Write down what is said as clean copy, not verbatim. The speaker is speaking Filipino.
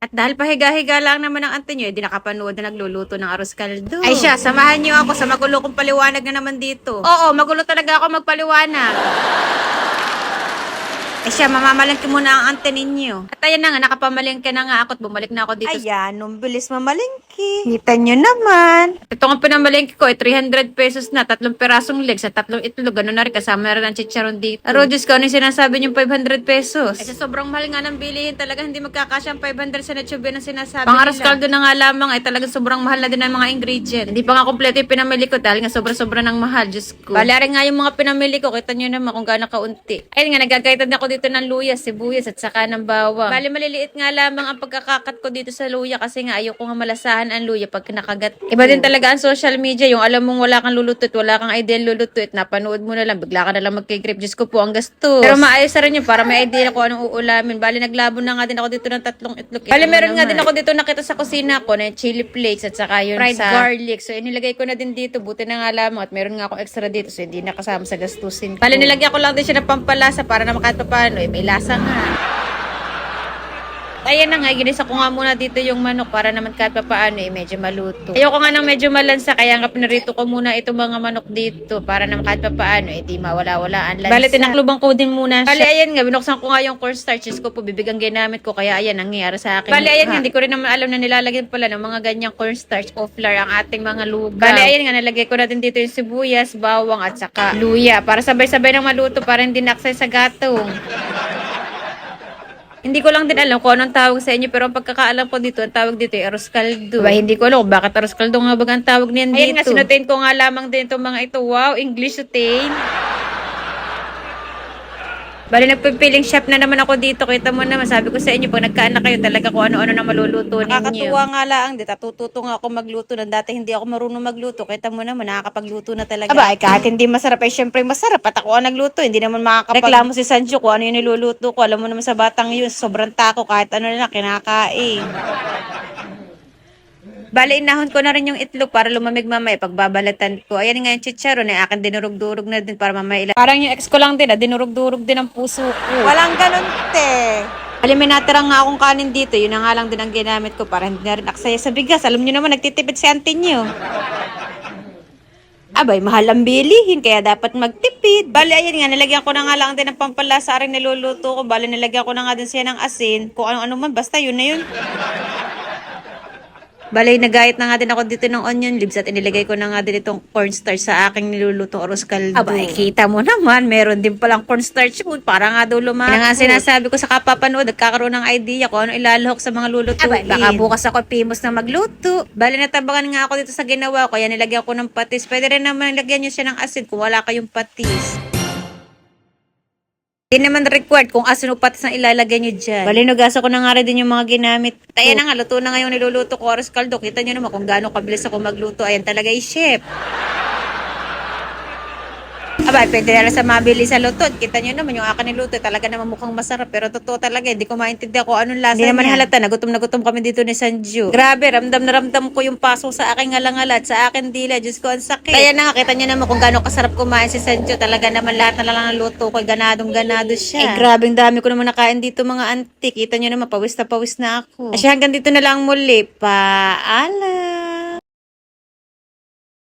At dahil pahiga-higa lang naman ang ante nyo, di nakapanood na nagluluto ng arroz caldo. Ay siya, samahan nyo ako sa magulo kong paliwanag na naman dito. Oo, magulo talaga ako magpaliwanag. Eh siya, mamamalengke muna ang ante ninyo. At ayan na nga, nakapamalengke na nga ako at bumalik na ako dito. Ayan, nung bilis mamalingki. Kita nyo naman. Ito nga pinamalengke ko, 300 pesos na, 3 perasong legs at 3 itlog. Ganun na rin, kasama na rin ang chicharon dito. Aro, Diyos ko, ano yung sinasabi niyong 500 pesos? Eh, sa sobrang mahal nga ng bilihin, talaga hindi magkakasya ang 500 sa Netsubi na sinasabi pang arroz caldo na nga lamang, ay talagang sobrang mahal na din ang mga ingredient. Hindi pa nga kompleto yung pinamili ko dahil nga sobra-sobra ng mahal, Diyos ko. Bala rin nga yung mga pinamili ko, kita nyo naman kung gaano kaunti. Ayun nga, nagagaitad ako dito ng luya, sibuyas at saka ng bawang. Bali, maliliit nga lamang ang pagkakakat ko dito sa luya kasi nga ayoko nga malasahan ang luya pag nakagat. Iba din talaga ang social media, yung alam mong wala kang lulutot, wala kang idea lulutot, napanood mo na lang, bigla ka na lang magkigrip. Diyos ko po, ang gastos. Pero maayos na rin yun para may idea ko anong uulamin. Bali, naglabo na nga din ako dito ng 3 itlog. Bali, meron nga din ako dito nakita sa kusina ko na chili flakes at saka yung fried garlic. So, inilagay ko na din dito. Buti na nga lamang at meron nga akong extra dito so hindi nakasama sa gastusin ko. Bali, nilagyan ko lang din siya ng pampalasa para na kahit paano, may lasa nga. Ayan na nga, ginisa ko nga muna dito yung manok para naman kahit paano medyo maluto. Ayoko nga ng medyo malansa, kaya nga pinarito ko muna itong mga manok dito para naman kahit paano di mawala-wala ang lansa. Bali, tinakluban ko din muna siya. Bali, ayan nga, binuksan ko nga yung cornstarches ko po, bibigang ginamit ko, kaya ayan, nangyayari sa akin. Bali, ayan nga, hindi ko rin naman alam na nilalagyan pala ng mga ganyang cornstarch o flour ang ating mga lugaw. Bali, ayan nga, nalagay ko na din dito yung sibuyas, bawang at saka luya para sabay-sabay ng maluto para hindi naksay sa gatong. Hindi ko lang din alam kung anong tawag sa inyo, pero ang pagkakaalam ko dito, ang tawag dito ay arroz caldo. Diba, hindi ko alam kung bakit arroz caldo nga baga ang tawag niyan dito. Ayun nga, sinutain ko nga lamang din itong mga ito. Wow, English sutain. Bali, nagpipiling chef na naman ako dito. Kita mo naman, sabi ko sa inyo, pag nagkaanak kayo, talaga kung ano-ano na maluluto ninyo. Nakakatuwa nga lang, di tatututo nga ako magluto. Nang dati hindi ako marunong magluto. Kita mo naman, nakakapagluto na talaga. Aba, kahit hindi masarap, ay syempre masarap. At ako ang nagluto, hindi naman makakapagreklamo si Sancho kung ano yung niluluto ko. Alam mo naman sa batang yun, sobrang tako, kahit ano na kinakain. Bali, inahon ko na rin yung itlog para lumamig mamaya pagbabalatan ko. Ayan nga yung chicharon ay akin dinurog-durog na din para mamaya parang yung ex ko lang din, dinurog-durog din ang puso ko. Walang ganun, te. Alam, may natira nga akong kanin dito. Yun na nga lang din ang ginamit ko para hindi na rin aksaya sa bigas. Alam nyo naman, nagtitipid si auntie nyo. Abay, mahal ang bilihin, kaya dapat magtipid. Bali, ayan nga, nilagyan ko na nga lang din ng pampalasa rin niluluto ko. Bali, nilagyan ko na nga din siya ng asin. Kung ano-ano man, basta yun na yun. Balay, nagayat na nga din ako dito ng onion leaves at inilagay ko na nga din itong cornstarch sa aking nilulutong arroz caldo. Aba, kita mo naman, meron din palang cornstarch food para nga daw lumaki. Kaya nga sinasabi ko sa kapapanood, nagkakaroon ng idea kung ano ilalahok sa mga lulutuin. Aba, baka bukas ako pimos na magluto. Bali, natabangan nga ako dito sa ginawa ko, kaya nilagyan ko ng patis. Pwede rin naman nilagyan nyo siya ng asin kung wala kayong patis. Hindi naman required kung asin o patis na ilalagay nyo dyan. Bali, nagasa ko na nga rin din yung mga ginamit. Ayan na nga, luto na nga yung niluluto ko, arroz caldo. Kita nyo naman kung gaano kabilis ako magluto. Ayan talaga yung chef. Aba, pwede na lang sa mabili sa luto. Kita nyo naman yung akin niluto. Talaga naman mukhang masarap. Pero totoo talaga, hindi ko maintindihan kung anong lasa. Hindi naman halata. Nagutom na gutom kami dito ni Sanju. Grabe, ramdam na ramdam ko yung pasok sa aking ngalangalat, sa aking dila. Diyos ko, ang sakit. Kaya na nga, kita nyo naman kung gaano kasarap kumain si Sanju. Talaga naman lahat na lang ng luto ko. Ganadong-ganado siya. Eh, grabing dami ko naman nakain dito mga antik. Kita nyo naman, pawis na ako. Kasi hanggang dito na lang muli. Paalam.